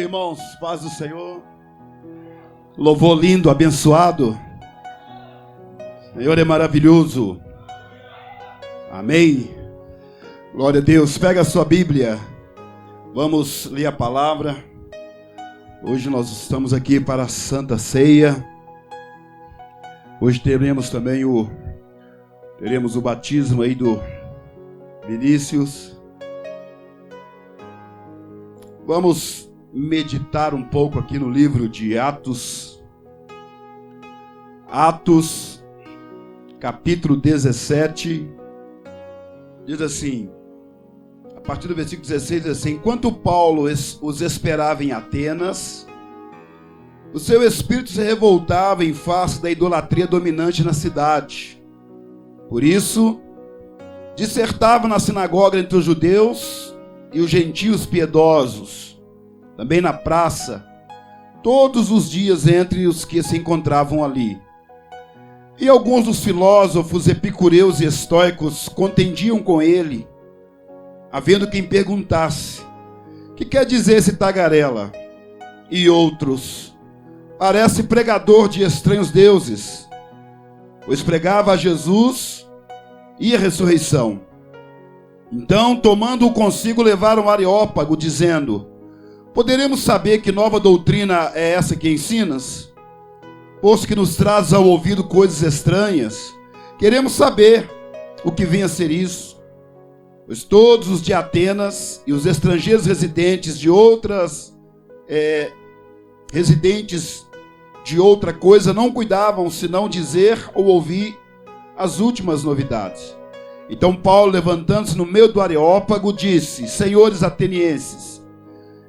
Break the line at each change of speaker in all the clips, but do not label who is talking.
irmãos, paz do Senhor. Louvor lindo, abençoado. O Senhor é maravilhoso. Amém. Glória a Deus. Pega a sua Bíblia. Vamos ler a palavra. Hoje nós estamos aqui para a Santa Ceia. Hoje teremos também o batismo aí do Vinícius. Vamos meditar um pouco aqui no livro de Atos. Atos, capítulo 17. Diz assim, a partir do versículo 16, diz assim: enquanto Paulo os esperava em Atenas, o seu espírito se revoltava em face da idolatria dominante na cidade. Por isso, dissertava na sinagoga entre os judeus e os gentios piedosos, também na praça, todos os dias entre os que se encontravam ali. E alguns dos filósofos epicureus e estoicos contendiam com ele, havendo quem perguntasse: que quer dizer esse tagarela? E outros: parece pregador de estranhos deuses, pois pregava a Jesus e a ressurreição. Então, tomando-o consigo, levaram Areópago, dizendo: poderemos saber que nova doutrina é essa que ensinas? Posto que nos trazes ao ouvido coisas estranhas, queremos saber o que vem a ser isso. Pois todos os de Atenas e os estrangeiros residentes de outra coisa não cuidavam senão dizer ou ouvir as últimas novidades. Então Paulo, levantando-se no meio do Areópago, disse: senhores atenienses,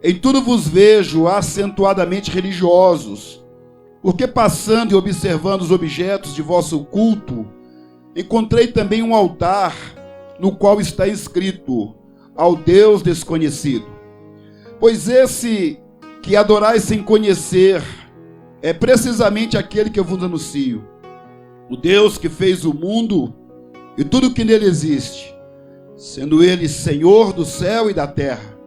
em tudo vos vejo acentuadamente religiosos, porque passando e observando os objetos de vosso culto, encontrei também um altar no qual está escrito: ao Deus desconhecido. Pois esse que adorais sem conhecer é precisamente aquele que eu vos anuncio, o Deus que fez o mundo e tudo que nele existe, sendo ele Senhor do céu e da terra.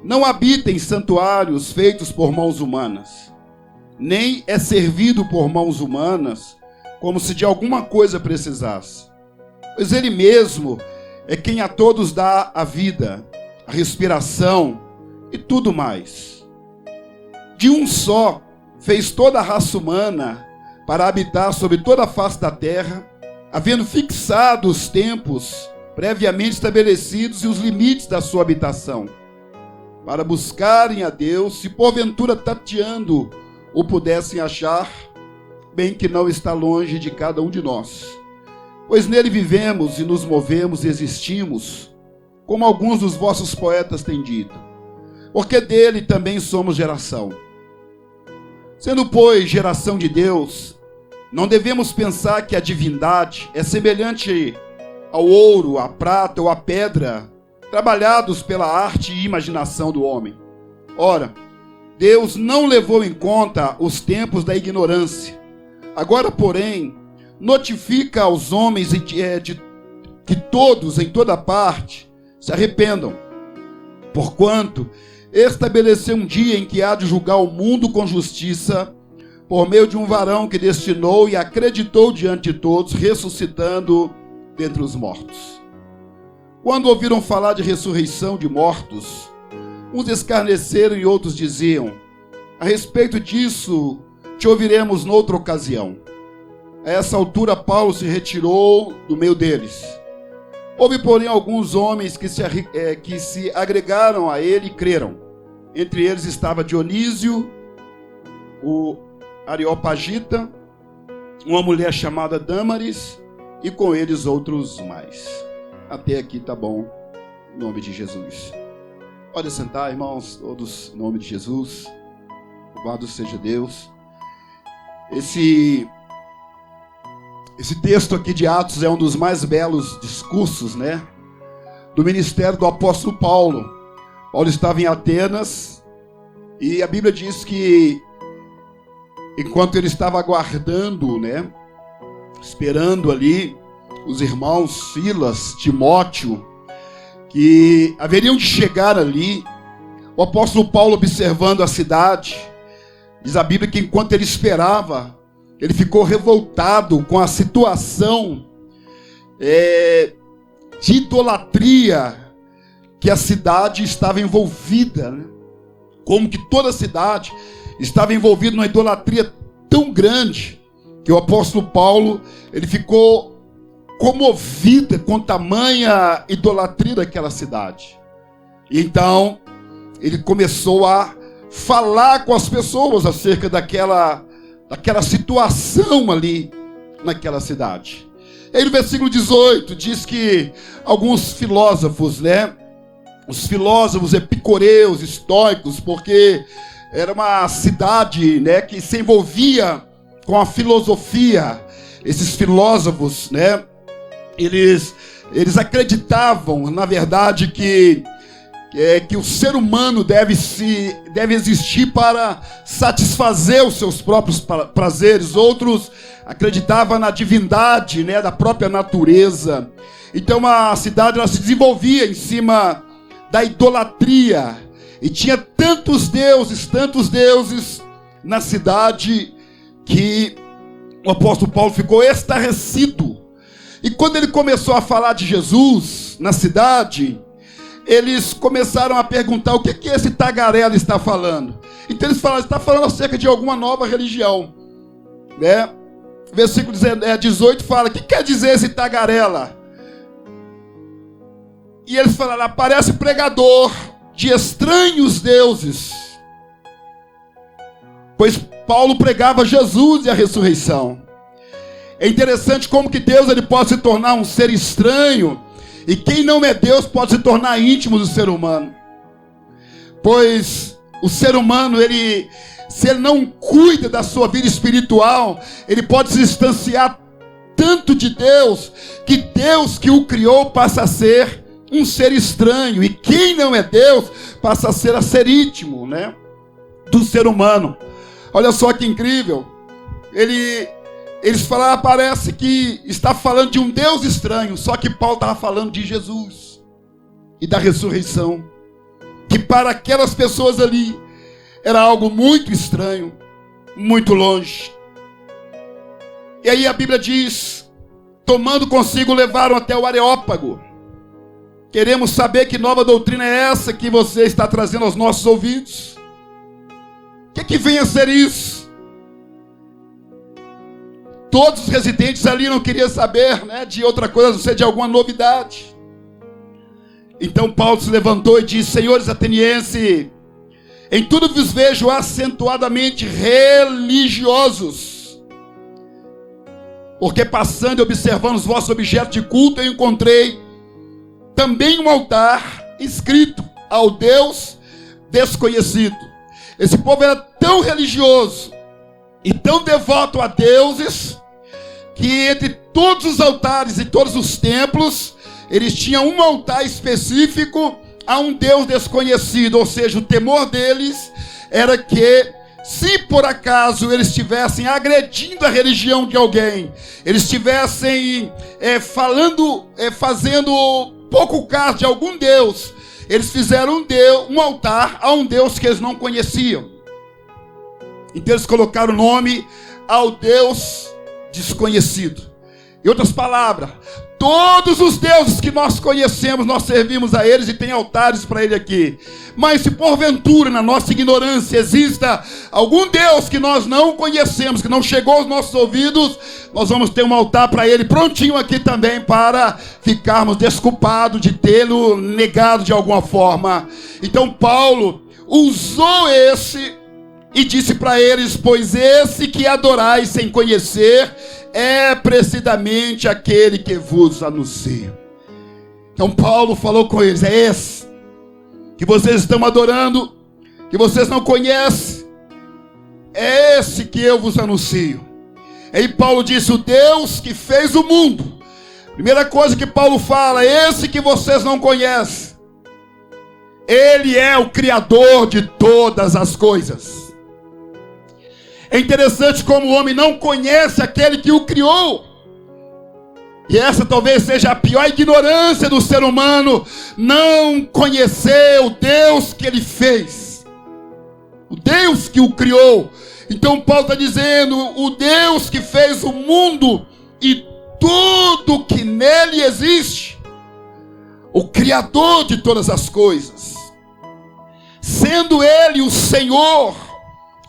Não habita em santuários feitos por mãos humanas, nem é servido por mãos humanas, como se de alguma coisa precisasse. Pois ele mesmo é quem a todos dá a vida, a respiração e tudo mais. De um só fez toda a raça humana para habitar sobre toda a face da terra, havendo fixado os tempos previamente estabelecidos e os limites da sua habitação, para buscarem a Deus, se porventura tateando o pudessem achar, bem que não está longe de cada um de nós. Pois nele vivemos e nos movemos e existimos, como alguns dos vossos poetas têm dito, porque dele também somos geração. Sendo, pois, geração de Deus, não devemos pensar que a divindade é semelhante ao ouro, à prata ou à pedra, trabalhados pela arte e imaginação do homem. Ora, Deus não levou em conta os tempos da ignorância. Agora, porém, notifica aos homens que todos, em toda parte, se arrependam, porquanto estabeleceu um dia em que há de julgar o mundo com justiça, por meio de um varão que destinou e acreditou diante de todos, ressuscitando dentre os mortos. Quando ouviram falar de ressurreição de mortos, uns escarneceram e outros diziam: a respeito disso te ouviremos noutra ocasião. A essa altura Paulo se retirou do meio deles. Houve, porém, alguns homens que se agregaram a ele e creram. Entre eles estava Dionísio, o Areopagita, uma mulher chamada Dâmaris, e com eles outros mais. Até aqui tá bom, em nome de Jesus. Pode sentar, irmãos, todos, em nome de Jesus. Louvado seja Deus. Esse texto aqui de Atos é um dos mais belos discursos, né, do ministério do apóstolo Paulo. Paulo estava em Atenas e a Bíblia diz que enquanto ele estava aguardando, né, esperando ali os irmãos Silas, Timóteo, que haveriam de chegar ali, O apóstolo Paulo, observando a cidade, diz a Bíblia que enquanto ele esperava, ele ficou revoltado com a situação de idolatria que a cidade estava envolvida, né? Como que toda a cidade estava envolvida numa idolatria tão grande, que o apóstolo Paulo, ele ficou comovido com tamanha idolatria daquela cidade. E então, ele começou a falar com as pessoas acerca daquela situação ali naquela cidade. E aí no versículo 18 diz que alguns filósofos, né? Os filósofos epicureus, estoicos, porque era uma cidade, né, que se envolvia com a filosofia. Esses filósofos, né, eles acreditavam, na verdade, que o ser humano deve existir para satisfazer os seus próprios prazeres. Outros acreditavam na divindade, né, da própria natureza. Então a cidade, ela se desenvolvia em cima da idolatria, e tinha tantos deuses na cidade, que o apóstolo Paulo ficou estarrecido. E quando ele começou a falar de Jesus na cidade, eles começaram a perguntar o que esse tagarela está falando. Então eles falaram, está falando acerca de alguma nova religião, né? Versículo 18 fala, o que quer dizer esse tagarela? E eles falaram, parece pregador de estranhos deuses. Pois Paulo pregava Jesus e a ressurreição. É interessante como que Deus, ele pode se tornar um ser estranho, e quem não é Deus pode se tornar íntimo do ser humano. Pois o ser humano, se ele não cuida da sua vida espiritual, ele pode se distanciar tanto de Deus, que Deus que o criou passa a ser um ser estranho, e quem não é Deus passa a ser íntimo, né, do ser humano. Olha só que incrível. Eles falaram, parece que está falando de um Deus estranho, só que Paulo estava falando de Jesus e da ressurreição, que para aquelas pessoas ali era algo muito estranho, muito longe. E aí a Bíblia diz, tomando consigo, levaram até o Areópago. Queremos saber que nova doutrina é essa que você está trazendo aos nossos ouvidos. O que vem a ser isso? Todos os residentes ali não queriam saber, né, de outra coisa, a não ser de alguma novidade. Então Paulo se levantou e disse, senhores atenienses, em tudo vos vejo acentuadamente religiosos, porque passando e observando os vossos objetos de culto, eu encontrei também um altar escrito ao Deus desconhecido. Esse povo era tão religioso e tão devoto a deuses, que entre todos os altares e todos os templos, eles tinham um altar específico a um Deus desconhecido. Ou seja, o temor deles era que, se por acaso eles estivessem agredindo a religião de alguém, eles estivessem fazendo pouco caso de algum Deus, eles fizeram um altar a um Deus que eles não conheciam. Então eles colocaram o nome ao Deus desconhecido. Em outras palavras, todos os deuses que nós conhecemos, nós servimos a eles e tem altares para ele aqui. Mas se porventura, na nossa ignorância, exista algum Deus que nós não conhecemos, que não chegou aos nossos ouvidos, nós vamos ter um altar para ele prontinho aqui também, para ficarmos desculpados de tê-lo negado de alguma forma. Então Paulo usou esse e disse para eles, pois esse que adorais sem conhecer é precisamente aquele que vos anuncia. Então Paulo falou com eles, é esse que vocês estão adorando, que vocês não conhecem, é esse que eu vos anuncio. Aí Paulo disse, o Deus que fez o mundo. Primeira coisa que Paulo fala, esse que vocês não conhecem, ele é o Criador de todas as coisas. É interessante como o homem não conhece aquele que o criou. E essa talvez seja a pior ignorância do ser humano, não conhecer o Deus que ele fez, o Deus que o criou. Então Paulo está dizendo, o Deus que fez o mundo e tudo que nele existe, o Criador de todas as coisas, sendo ele o Senhor,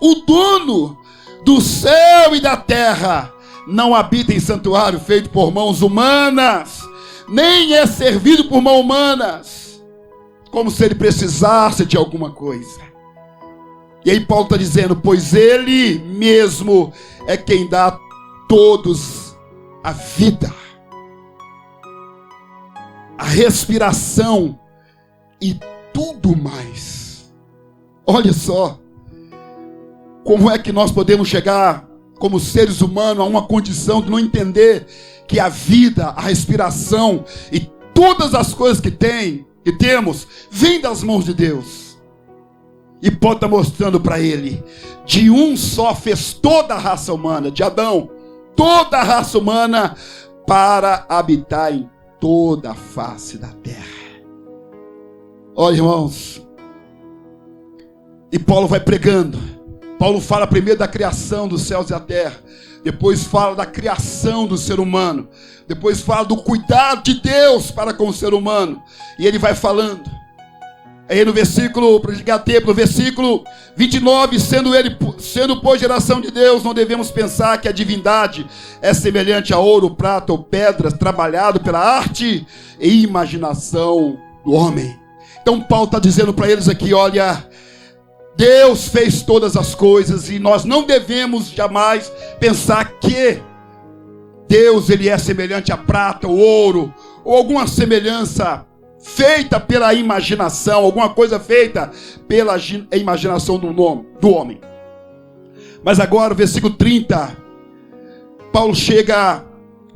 o dono do céu e da terra, não habita em santuário feito por mãos humanas, nem é servido por mãos humanas, como se ele precisasse de alguma coisa. E aí Paulo está dizendo, pois ele mesmo é quem dá a todos a vida, a respiração e tudo mais. Olha só, como é que nós podemos chegar como seres humanos a uma condição de não entender que a vida, a respiração e todas as coisas que temos, vêm das mãos de Deus. E Paulo está mostrando para ele, de um só fez toda a raça humana, de Adão, toda a raça humana, para habitar em toda a face da terra. Olha, irmãos, e Paulo vai pregando. Paulo fala primeiro da criação dos céus e da terra, depois fala da criação do ser humano, depois fala do cuidado de Deus para com o ser humano, e ele vai falando. Aí no versículo 29, sendo por geração de Deus, não devemos pensar que a divindade é semelhante a ouro, prata ou pedras, trabalhado pela arte e imaginação do homem. Então Paulo está dizendo para eles aqui, olha, Deus fez todas as coisas e nós não devemos jamais pensar que Deus ele é semelhante a prata ou ouro, ou alguma semelhança feita pela imaginação, alguma coisa feita pela imaginação do homem. Mas agora, o versículo 30, Paulo chega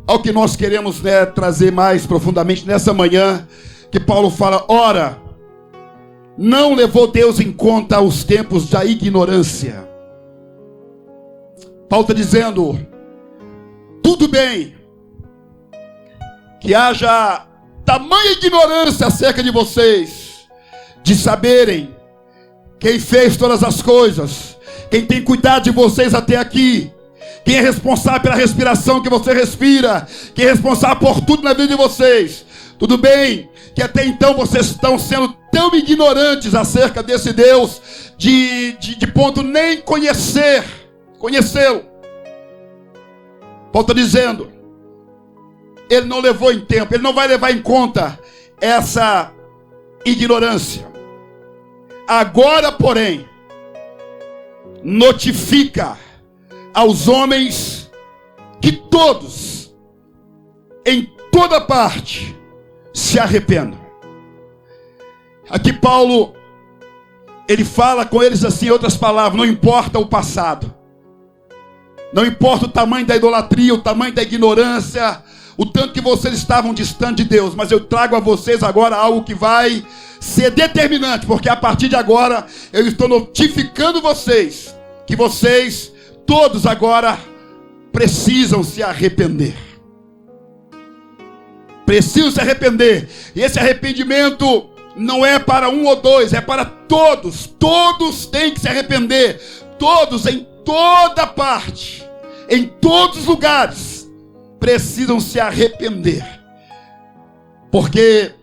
ao que nós queremos, trazer mais profundamente nessa manhã, que Paulo fala, ora, não levou Deus em conta os tempos da ignorância. Paulo está dizendo, tudo bem que haja tamanha ignorância acerca de vocês, de saberem quem fez todas as coisas, quem tem cuidado de vocês até aqui, quem é responsável pela respiração que você respira, quem é responsável por tudo na vida de vocês. Tudo bem que até então vocês estão sendo tão ignorantes acerca desse Deus, de ponto nem conhecê-lo. Paulo está dizendo, ele não levou em tempo, ele não vai levar em conta essa ignorância. Agora, porém, notifica aos homens que todos, em toda parte, se arrependam. Aqui Paulo, ele fala com eles assim, em outras palavras, não importa o passado, não importa o tamanho da idolatria, o tamanho da ignorância, o tanto que vocês estavam distantes de Deus, mas eu trago a vocês agora algo que vai ser determinante, porque a partir de agora eu estou notificando vocês, que vocês todos agora precisam se arrepender. Precisam se arrepender. E esse arrependimento não é para um ou dois, é para todos. Todos têm que se arrepender. Todos, em toda parte, em todos os lugares, precisam se arrepender. Porque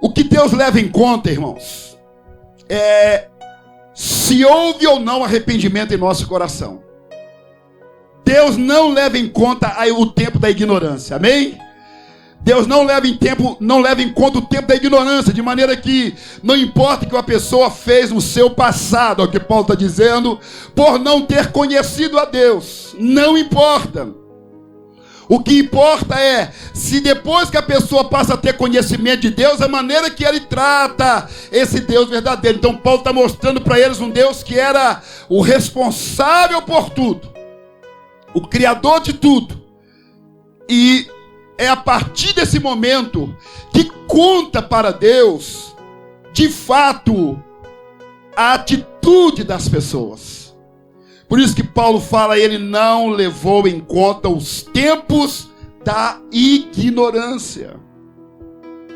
o que Deus leva em conta, irmãos, é se houve ou não arrependimento em nosso coração. Deus não leva em conta o tempo da ignorância, amém? Deus não leva em conta o tempo da ignorância, de maneira que não importa o que uma pessoa fez no seu passado, é o que Paulo está dizendo, por não ter conhecido a Deus, não importa. O que importa é, se depois que a pessoa passa a ter conhecimento de Deus, a maneira que ele trata esse Deus verdadeiro. Então Paulo está mostrando para eles um Deus que era o responsável por tudo, o criador de tudo. E é a partir desse momento que conta para Deus, de fato, a atitude das pessoas. Por isso que Paulo fala, ele não levou em conta os tempos da ignorância.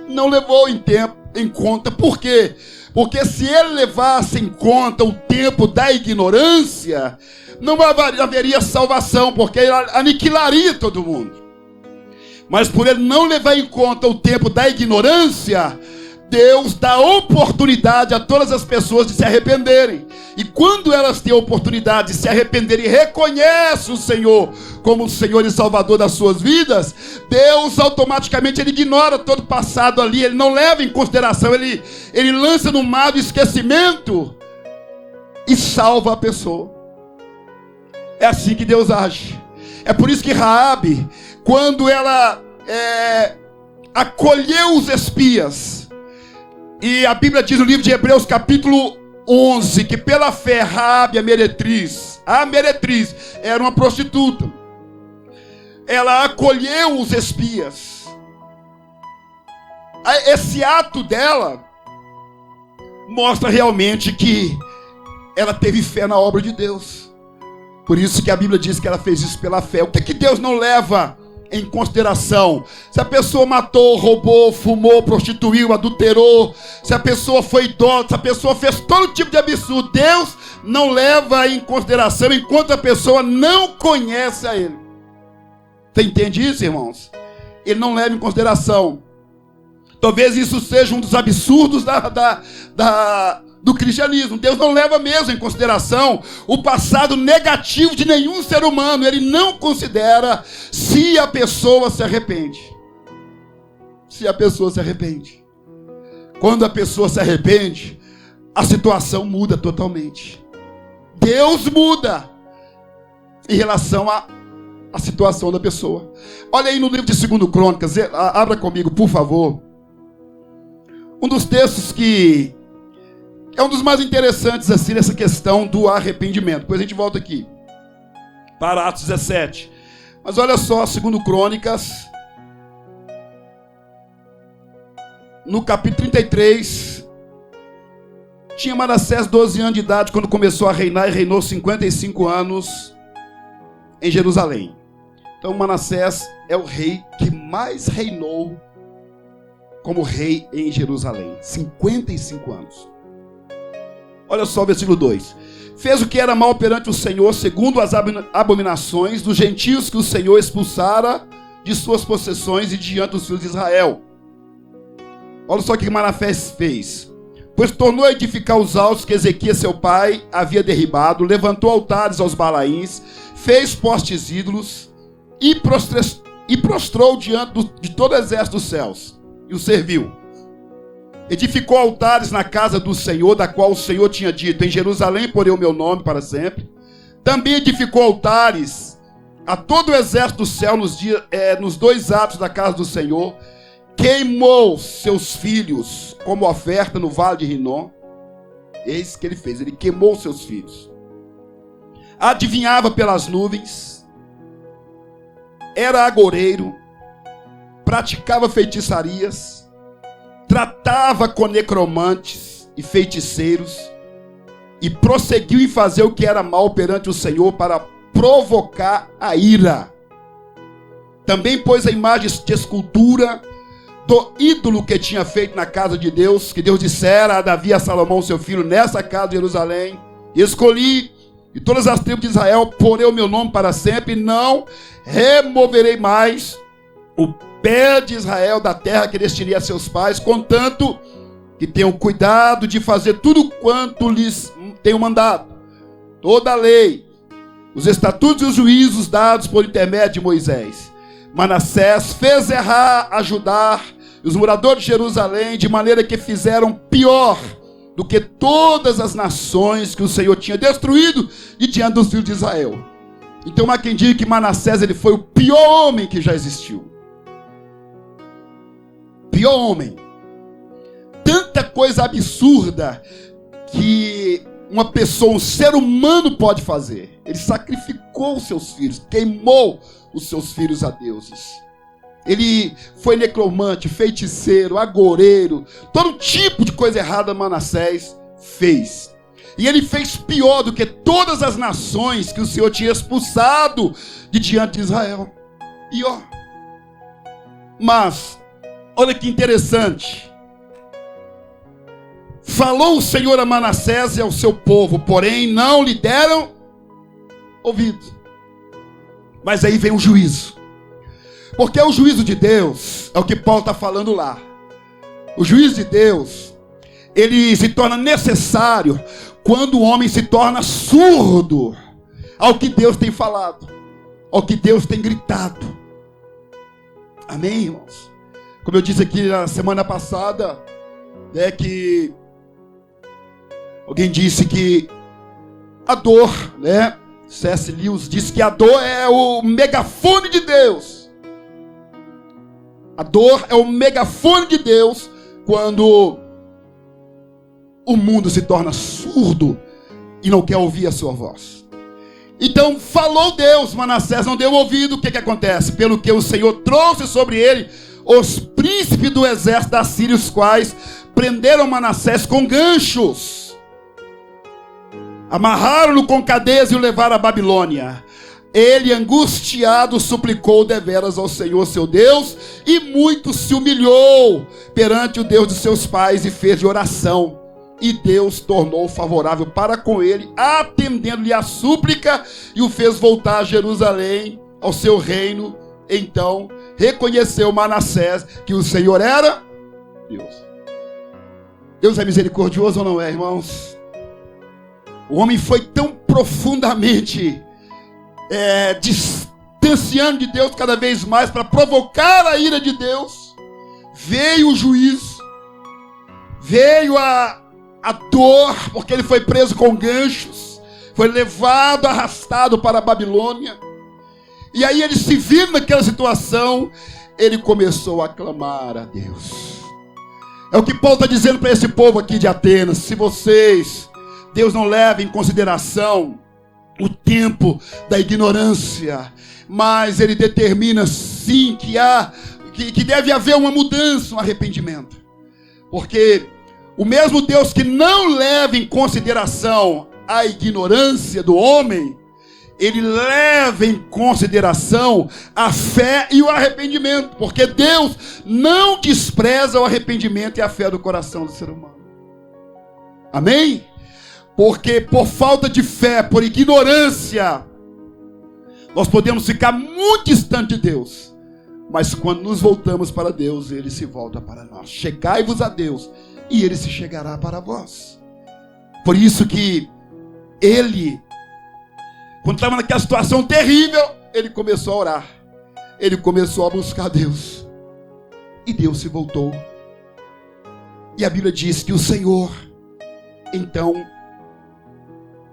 Não levou em conta. Por quê? Porque se ele levasse em conta o tempo da ignorância, não haveria salvação, porque ele aniquilaria todo mundo. Mas por ele não levar em conta o tempo da ignorância, Deus dá oportunidade a todas as pessoas de se arrependerem. E quando elas têm a oportunidade de se arrependerem e reconhecem o Senhor como o Senhor e Salvador das suas vidas, Deus automaticamente ele ignora todo o passado ali, ele não leva em consideração, ele lança no mar do esquecimento e salva a pessoa. É assim que Deus age. É por isso que Raabe, quando ela acolheu os espias, e a Bíblia diz no livro de Hebreus capítulo 11, que pela fé Raabe, a meretriz era uma prostituta. Ela acolheu os espias. Esse ato dela mostra realmente que ela teve fé na obra de Deus. Por isso que a Bíblia diz que ela fez isso pela fé. O que Deus não leva em consideração? Se a pessoa matou, roubou, fumou, prostituiu, adulterou, se a pessoa foi idólatra, se a pessoa fez todo tipo de absurdo, Deus não leva em consideração enquanto a pessoa não conhece a Ele. Você entende isso, irmãos? Ele não leva em consideração. Talvez isso seja um dos absurdos do cristianismo. Deus não leva mesmo em consideração o passado negativo de nenhum ser humano. Ele não considera se a pessoa se arrepende. Se a pessoa se arrepende. Quando a pessoa se arrepende, a situação muda totalmente. Deus muda em relação à situação da pessoa. Olha aí no livro de 2 Crônicas, abra comigo, por favor. Um dos textos que é um dos mais interessantes assim nessa questão do arrependimento. Depois a gente volta aqui para Atos 17. Mas olha só, 2 Crônicas, no capítulo 33, tinha Manassés 12 anos de idade quando começou a reinar e reinou 55 anos em Jerusalém. Então Manassés é o rei que mais reinou como rei em Jerusalém. 55 anos. Olha só o versículo 2. Fez o que era mal perante o Senhor, segundo as abominações dos gentios que o Senhor expulsara de suas possessões e diante dos filhos de Israel. Olha só o que Manassés fez. Pois tornou a edificar os altos que Ezequias seu pai havia derribado, levantou altares aos Balaíns, fez postes ídolos e prostrou diante de todo o exército dos céus e o serviu. Edificou altares na casa do Senhor, da qual o Senhor tinha dito: em Jerusalém porei o meu nome para sempre. Também edificou altares a todo o exército do céu nos 2 atos da casa do Senhor. Queimou seus filhos como oferta no vale de Rinom. Eis que ele fez, ele queimou seus filhos. Adivinhava pelas nuvens, era agoureiro, praticava feitiçarias, tratava com necromantes e feiticeiros, e prosseguiu em fazer o que era mal perante o Senhor para provocar a ira. Também pôs a imagem de escultura do ídolo que tinha feito na casa de Deus, que Deus dissera a Davi e a Salomão seu filho, nessa casa de Jerusalém, escolhi e todas as tribos de Israel, porei o meu nome para sempre, e não removerei mais o pé de Israel da terra que destinei a seus pais, contanto que tenham cuidado de fazer tudo quanto lhes tenho mandado. Toda a lei, os estatutos e os juízos dados por intermédio de Moisés. Manassés fez errar a Judá e os moradores de Jerusalém, de maneira que fizeram pior do que todas as nações que o Senhor tinha destruído de diante dos filhos de Israel. Então há quem diga que Manassés ele foi o pior homem que já existiu. Pior homem. Tanta coisa absurda que uma pessoa, um ser humano pode fazer. Ele sacrificou os seus filhos, queimou os seus filhos a deuses. Ele foi necromante, feiticeiro, agoureiro, todo tipo de coisa errada Manassés fez. E ele fez pior do que todas as nações que o Senhor tinha expulsado de diante de Israel. Pior. Mas, olha que interessante. Falou o Senhor a Manassés e ao seu povo, porém não lhe deram ouvido. Mas aí vem o juízo. Porque o juízo de Deus é o que Paulo está falando lá. O juízo de Deus, ele se torna necessário quando o homem se torna surdo ao que Deus tem falado, ao que Deus tem gritado. Amém, irmãos? Como eu disse aqui na semana passada, que alguém disse que a dor, C.S. Lewis disse que a dor é o megafone de Deus. A dor é o megafone de Deus quando o mundo se torna surdo e não quer ouvir a sua voz. Então falou Deus, Manassés não deu ouvido. O que acontece? Pelo que o Senhor trouxe sobre ele os príncipes do exército da Síria, os quais prenderam Manassés com ganchos, amarraram-no com cadeias e o levaram à Babilônia. Ele, angustiado, suplicou deveras ao Senhor seu Deus, e muito se humilhou perante o Deus de seus pais, e fez de oração. E Deus tornou favorável para com ele, atendendo-lhe a súplica, e o fez voltar a Jerusalém, ao seu reino. Então reconheceu Manassés que o Senhor era Deus. Deus é misericordioso ou não é, irmãos? O homem foi tão profundamente distanciando de Deus cada vez mais para provocar a ira de Deus. Veio o juízo, veio a dor, porque ele foi preso com ganchos, foi levado, arrastado para a Babilônia. E aí ele se viu naquela situação, ele começou a clamar a Deus. É o que Paulo está dizendo para esse povo aqui de Atenas: se Deus não leva em consideração o tempo da ignorância, mas ele determina sim que deve haver uma mudança, um arrependimento. Porque o mesmo Deus que não leva em consideração a ignorância do homem, ele leva em consideração a fé e o arrependimento. Porque Deus não despreza o arrependimento e a fé do coração do ser humano. Amém? Porque por falta de fé, por ignorância, nós podemos ficar muito distante de Deus. Mas quando nos voltamos para Deus, Ele se volta para nós. Chegai-vos a Deus, e Ele se chegará para vós. Por isso que Ele, quando estava naquela situação terrível, Ele começou a orar. Ele começou a buscar Deus. E Deus se voltou. E a Bíblia diz que o Senhor, então,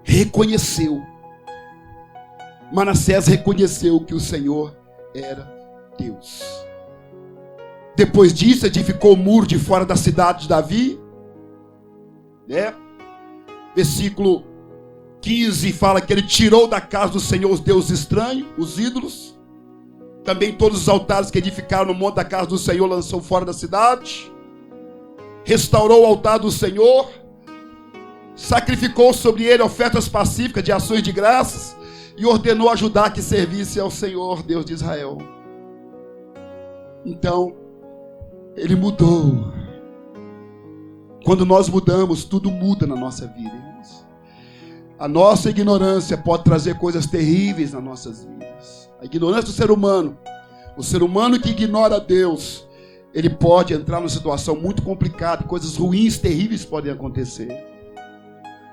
reconheceu. Manassés reconheceu que o Senhor era Deus. Depois disso, edificou o muro de fora da cidade de Davi. Versículo 15 fala que ele tirou da casa do Senhor os deuses estranhos, os ídolos. Também todos os altares que edificaram no monte da casa do Senhor lançou fora da cidade. Restaurou o altar do Senhor. Sacrificou sobre ele ofertas pacíficas de ações de graças e ordenou a Judá que servisse ao Senhor, Deus de Israel. Então, ele mudou. Quando nós mudamos, tudo muda na nossa vida, irmãos. A nossa ignorância pode trazer coisas terríveis nas nossas vidas. A ignorância do ser humano, o ser humano que ignora Deus, ele pode entrar numa situação muito complicada, coisas ruins, terríveis podem acontecer.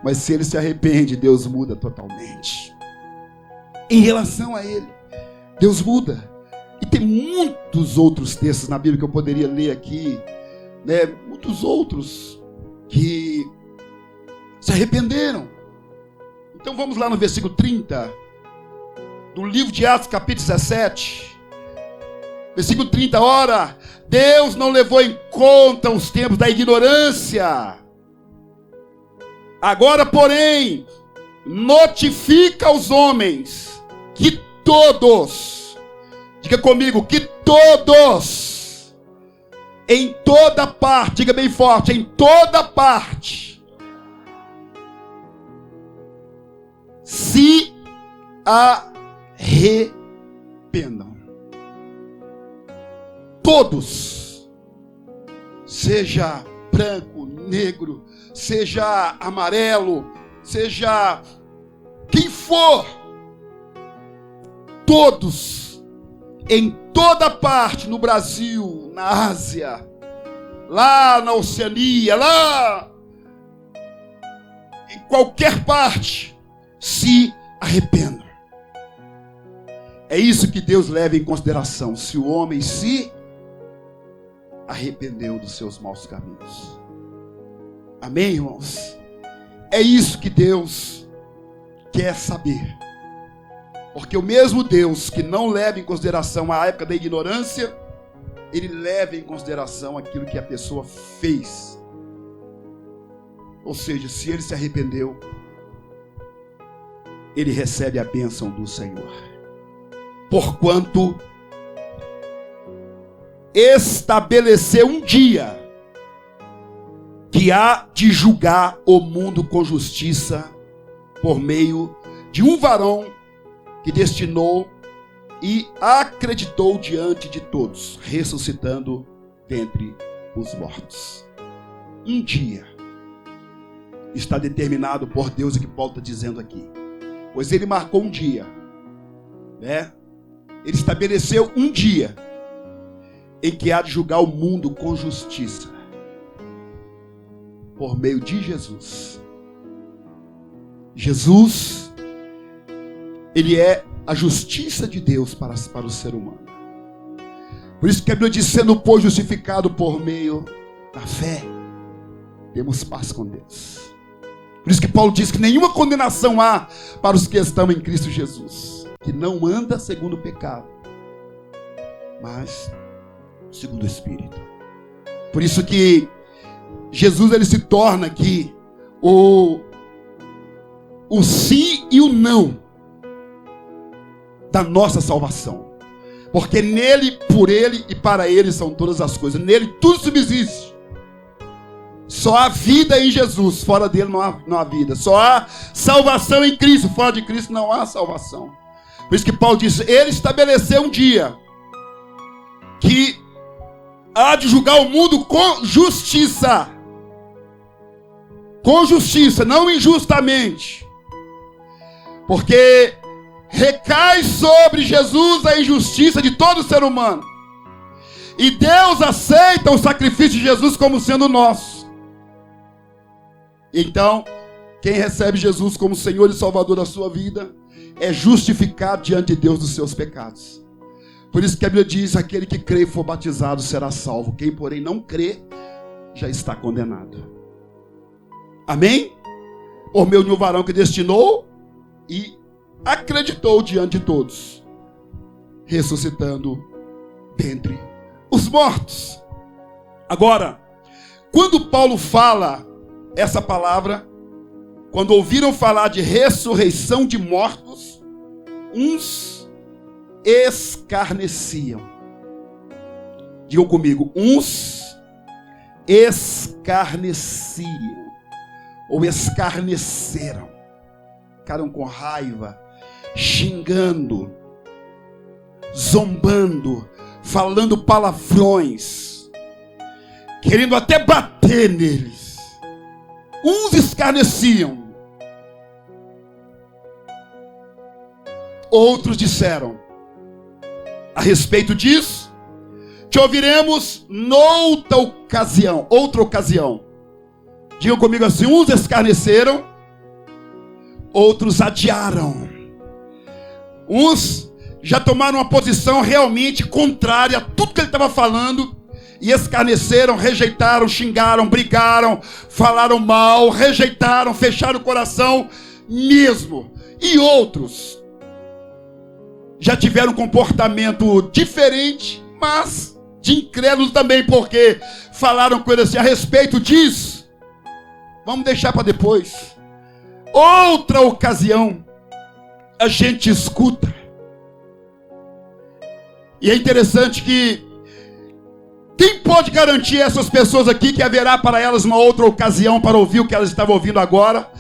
Mas se ele se arrepende, Deus muda totalmente. Em relação a ele, Deus muda. E tem muitos outros textos na Bíblia que eu poderia ler aqui, muitos outros que se arrependeram. Então vamos lá no versículo 30, do livro de Atos, capítulo 17. Versículo 30, ora, Deus não levou em conta os tempos da ignorância. Agora, porém, notifica aos homens que todos, diga comigo, que todos, em toda parte, diga bem forte, em toda parte, se arrependam. todos, seja branco, negro, seja amarelo, seja quem for, todos, em toda parte, no Brasil, na Ásia, lá na Oceania, lá em qualquer parte, se arrependam. É isso que Deus leva em consideração, se o homem se arrependeu dos seus maus caminhos. Amém, irmãos? É isso que Deus quer saber. Porque o mesmo Deus que não leva em consideração a época da ignorância, Ele leva em consideração aquilo que a pessoa fez. Ou seja, se ele se arrependeu, ele recebe a bênção do Senhor. Porquanto estabeleceu um dia que há de julgar o mundo com justiça por meio de um varão que destinou e acreditou diante de todos, ressuscitando dentre os mortos. Um dia está determinado por Deus, o que Paulo está dizendo aqui. Pois ele marcou um dia, né? Ele estabeleceu um dia em que há de julgar o mundo com justiça por meio de Jesus. Jesus, ele é a justiça de Deus para o ser humano. Por isso que a Bíblia diz, sendo pois justificado por meio da fé, temos paz com Deus. Por isso que Paulo diz que nenhuma condenação há para os que estão em Cristo Jesus, que não anda segundo o pecado, mas segundo o Espírito. Por isso que Jesus, ele se torna aqui o sim e o não da nossa salvação. Porque nele, por ele e para ele são todas as coisas. Nele tudo subsiste. Só há vida em Jesus, fora dele não há vida. Só há salvação em Cristo, fora de Cristo não há salvação. Por isso que Paulo diz, ele estabeleceu um dia que há de julgar o mundo com justiça. Com justiça, não injustamente. Porque recai sobre Jesus a injustiça de todo ser humano. E Deus aceita o sacrifício de Jesus como sendo nosso. Então, quem recebe Jesus como Senhor e Salvador da sua vida é justificado diante de Deus dos seus pecados. Por isso que a Bíblia diz, aquele que crê e for batizado será salvo. Quem, porém, não crê, já está condenado. Amém? Por meio de um varão que destinou e acreditou diante de todos, ressuscitando dentre os mortos. Agora, quando Paulo fala essa palavra, quando ouviram falar de ressurreição de mortos, uns escarneciam. Digam comigo, uns escarneciam, ou escarneceram, ficaram com raiva, xingando, zombando, falando palavrões, querendo até bater neles. Uns escarneciam, outros disseram, a respeito disso, te ouviremos noutra ocasião. Digam comigo assim, uns escarneceram, outros adiaram. Uns já tomaram uma posição realmente contrária a tudo que ele estava falando, e escarneceram, rejeitaram, xingaram, brigaram, falaram mal, rejeitaram, fecharam o coração mesmo. E outros já tiveram um comportamento diferente, mas de incrédulos também, porque falaram com ele assim, a respeito disso, vamos deixar para depois. Outra ocasião, a gente escuta. E é interessante que quem pode garantir a essas pessoas aqui que haverá para elas uma outra ocasião para ouvir o que elas estavam ouvindo agora?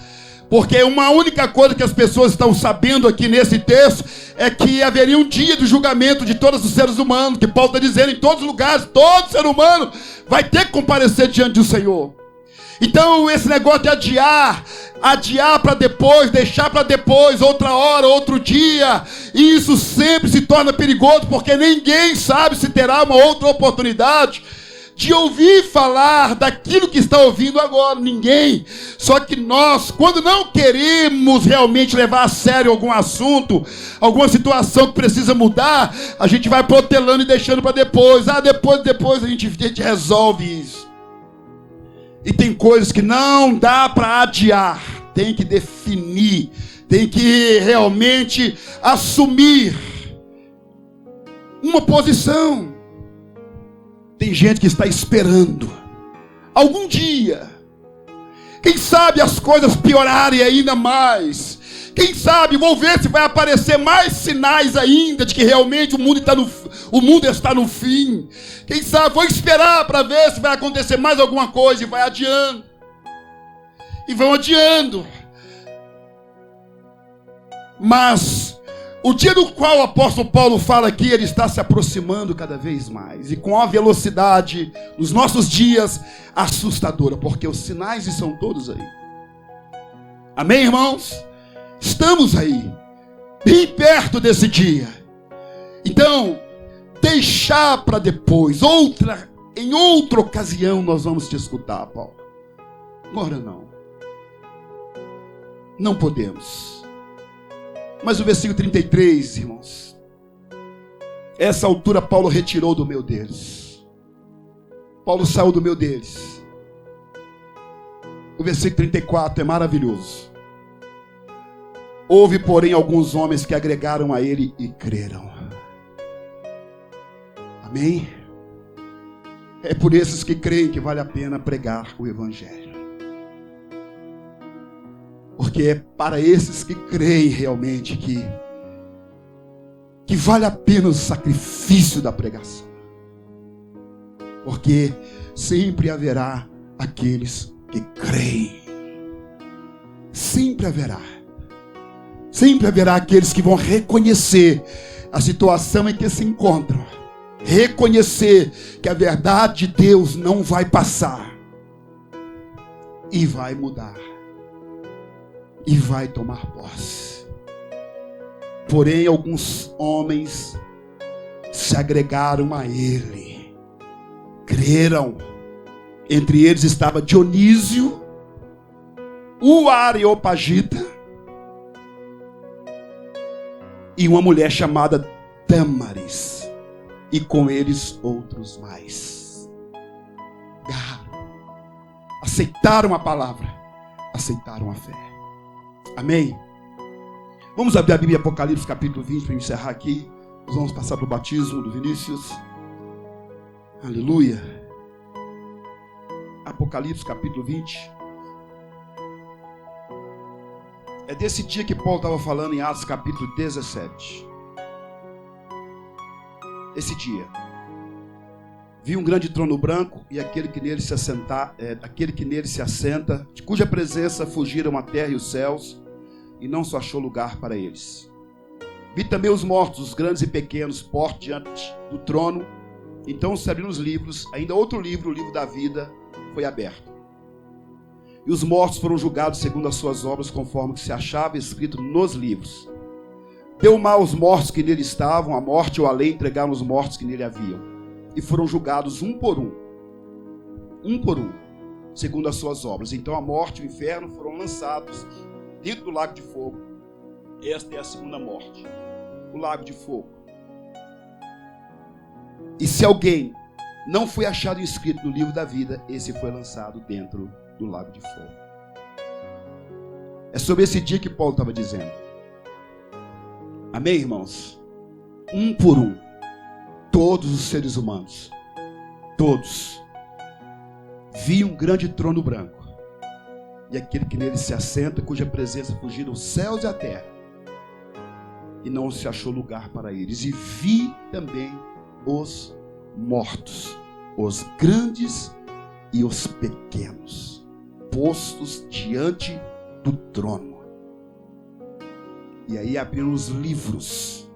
Porque uma única coisa que as pessoas estão sabendo aqui nesse texto é que haveria um dia do julgamento de todos os seres humanos, que Paulo está dizendo, em todos os lugares, todo ser humano vai ter que comparecer diante do Senhor. Então esse negócio de adiar para depois, deixar para depois, outra hora, outro dia, isso sempre se torna perigoso, porque ninguém sabe se terá uma outra oportunidade de ouvir falar daquilo que está ouvindo agora, ninguém. Só que nós, quando não queremos realmente levar a sério algum assunto, alguma situação que precisa mudar, a gente vai protelando e deixando para depois. Depois a gente resolve isso. E tem coisas que não dá para adiar, tem que definir, tem que realmente assumir uma posição. Tem gente que está esperando algum dia, quem sabe as coisas piorarem ainda mais, quem sabe, vou ver se vai aparecer mais sinais ainda de que realmente o mundo está no fim. Quem sabe, vou esperar para ver se vai acontecer mais alguma coisa, e vai adiando, e vão adiando. Mas o dia do qual o apóstolo Paulo fala aqui, ele está se aproximando cada vez mais, e com uma velocidade, nos nossos dias, assustadora, porque os sinais estão todos aí. Amém, irmãos? Estamos aí, bem perto desse dia. Então, deixar para depois, em outra ocasião nós vamos te escutar, Paulo. Agora não podemos. Mas o versículo 33, irmãos, essa altura Paulo retirou do meio deles. Paulo saiu do meio deles. O versículo 34 é maravilhoso. Houve, porém, alguns homens que agregaram a ele e creram. Amém? É por esses que creem que vale a pena pregar o evangelho. Porque é para esses que creem realmente que vale a pena o sacrifício da pregação. Porque sempre haverá aqueles que creem. Sempre haverá. Sempre haverá aqueles que vão reconhecer a situação em que se encontram. Reconhecer que a verdade de Deus não vai passar. E vai mudar. E vai tomar posse. Porém, alguns homens se agregaram a ele. Creram. Entre eles estava Dionísio, o Areopagita, e uma mulher chamada Dâmaris, e com eles outros mais. Aceitaram a palavra, aceitaram a fé. Amém? Vamos abrir a Bíblia, Apocalipse capítulo 20, para encerrar aqui. Nós vamos passar para o batismo do Vinícius. Aleluia. Apocalipse capítulo 20. É desse dia que Paulo estava falando em Atos capítulo 17. Esse dia. Vi um grande trono branco e aquele que nele se assenta, de cuja presença fugiram a terra e os céus, e não se achou lugar para eles. Vi também os mortos, os grandes e pequenos, postos diante do trono. Então se abriram os livros, ainda outro livro, o livro da vida, foi aberto. E os mortos foram julgados segundo as suas obras, conforme que se achava escrito nos livros. Deu mal aos mortos que nele estavam, a morte ou a lei entregaram os mortos que nele haviam. E foram julgados um por um, segundo as suas obras. Então a morte e o inferno foram lançados dentro do lago de fogo. Esta é a segunda morte, o lago de fogo. E se alguém não foi achado inscrito no livro da vida, esse foi lançado dentro do lago de fogo. É sobre esse dia que Paulo estava dizendo. Amém, irmãos? Um por um, todos os seres humanos, todos, viam um grande trono branco, e aquele que nele se assenta, cuja presença fugiram os céus e a terra, e não se achou lugar para eles. E vi também os mortos, os grandes e os pequenos, postos diante do trono. E aí abriram os livros.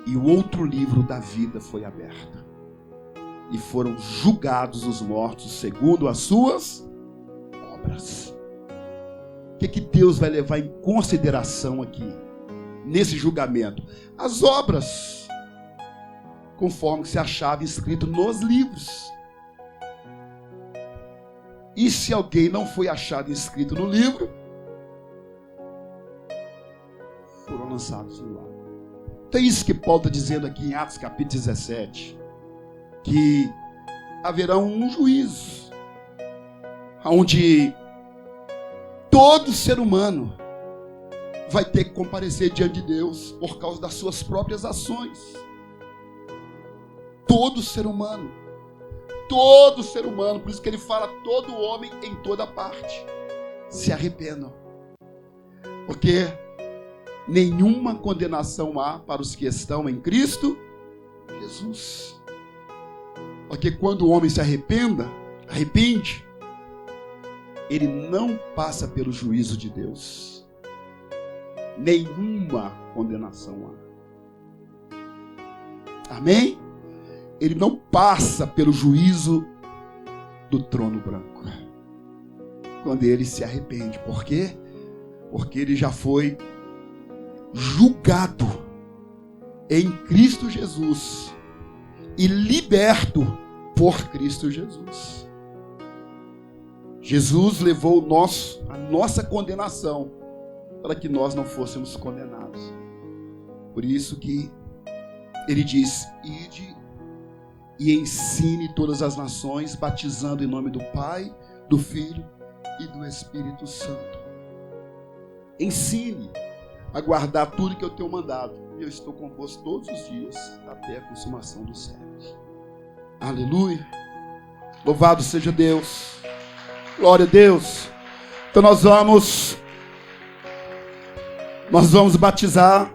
E o outro livro da vida foi aberto. E foram julgados os mortos segundo as suas obras. O que Deus vai levar em consideração aqui, nesse julgamento? As obras, conforme se achava escrito nos livros. E se alguém não foi achado inscrito no livro, foram lançados no lago. Então é isso que Paulo está dizendo aqui em Atos capítulo 17, que haverá um juízo, onde todo ser humano vai ter que comparecer diante de Deus por causa das suas próprias ações. Todo ser humano, por isso que ele fala todo homem em toda parte, se arrependam, porque nenhuma condenação há para os que estão em Cristo Jesus. Porque quando o homem se arrepende, ele não passa pelo juízo de Deus. Nenhuma condenação há. Amém? Ele não passa pelo juízo do trono branco. Quando ele se arrepende. Por quê? Porque ele já foi julgado em Cristo Jesus e liberto por Cristo Jesus. Jesus levou a nossa condenação para que nós não fôssemos condenados. Por isso que ele diz: ide e ensine todas as nações, batizando em nome do Pai, do Filho e do Espírito Santo. Ensine a guardar tudo que eu tenho mandado. E eu estou convosco todos os dias, até a consumação dos séculos. Aleluia. Louvado seja Deus. Glória a Deus. Então nós vamos batizar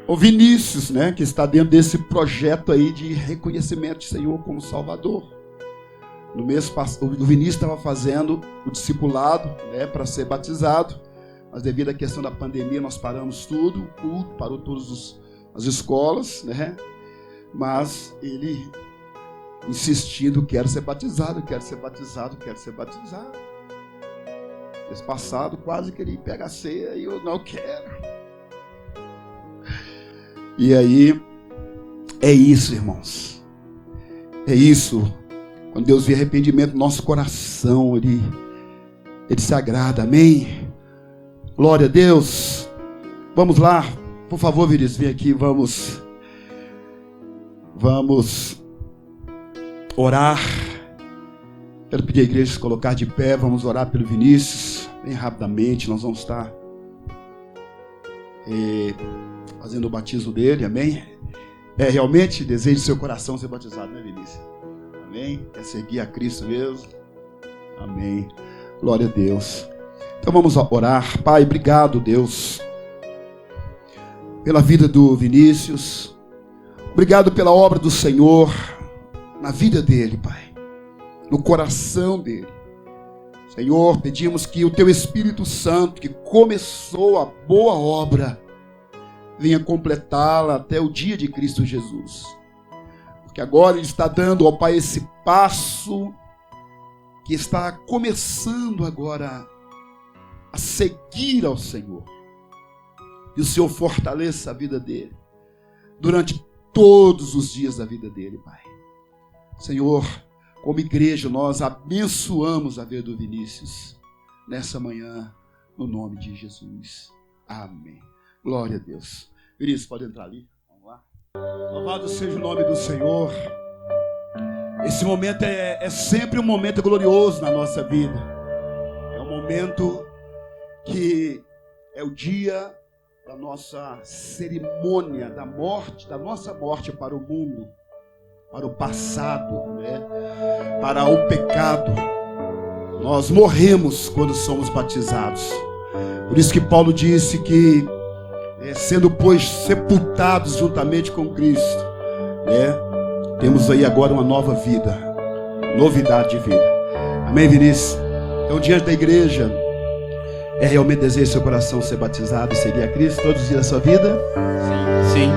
o Vinícius, né, que está dentro desse projeto aí de reconhecimento de Senhor como Salvador. No mês passado, o Vinícius estava fazendo o discipulado, né, para ser batizado. Mas devido à questão da pandemia, nós paramos tudo, o culto, parou todas as escolas, né? Mas ele insistindo: quero ser batizado, quero ser batizado, quero ser batizado. Mês passado, quase que ele pega a ceia e eu não quero. E aí, é isso, irmãos. É isso. Quando Deus vê arrependimento no nosso coração, Ele se agrada, amém? Glória a Deus. Vamos lá, por favor, Vinícius, vem aqui, vamos orar. Quero pedir à igreja se colocar de pé, vamos orar pelo Vinícius, bem rapidamente. Nós vamos estar fazendo o batismo dele, amém? Realmente desejo seu coração ser batizado, né, Vinícius? Amém? Quer seguir a Cristo mesmo? Amém. Glória a Deus. Então vamos orar. Pai, obrigado, Deus, pela vida do Vinícius. Obrigado pela obra do Senhor na vida dele, Pai, no coração dele. Senhor, pedimos que o Teu Espírito Santo, que começou a boa obra, venha completá-la até o dia de Cristo Jesus. Porque agora Ele está dando ao Pai esse passo que está começando agora a seguir ao Senhor. E o Senhor fortaleça a vida dele durante todos os dias da vida dele, Pai. Senhor, como igreja, nós abençoamos a vida do Vinícius nessa manhã, no nome de Jesus. Amém. Glória a Deus. Vinícius, pode entrar ali. Vamos lá. Louvado seja o nome do Senhor. Esse momento é sempre um momento glorioso na nossa vida. É um momento que é o dia da nossa cerimônia da morte, da nossa morte para o mundo, para o passado, né? Para o pecado. Nós morremos quando somos batizados. Por isso que Paulo disse que, sendo, pois, sepultados juntamente com Cristo, temos aí agora uma nova vida, novidade de vida. Amém, Vinícius? Então, diante da igreja, É realmente desejo do seu coração ser batizado e seguir a Cristo todos os dias da sua vida? Sim.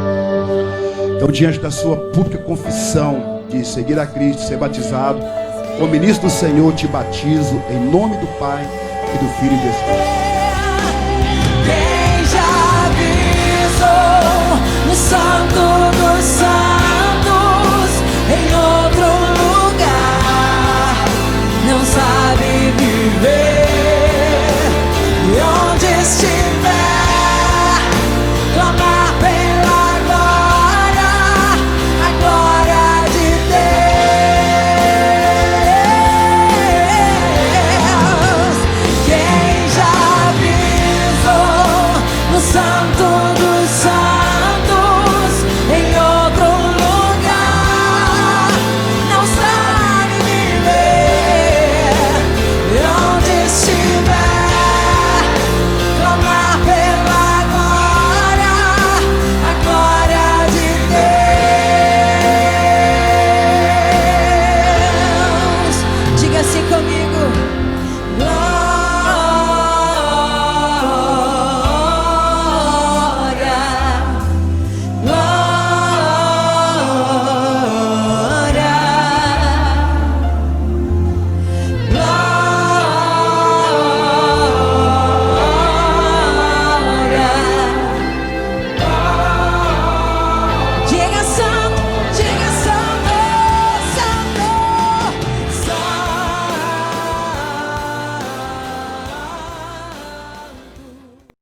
Então, diante da sua pública confissão de seguir a Cristo, ser batizado, como ministro do Senhor, te batizo em nome do Pai e do Filho e do Espírito.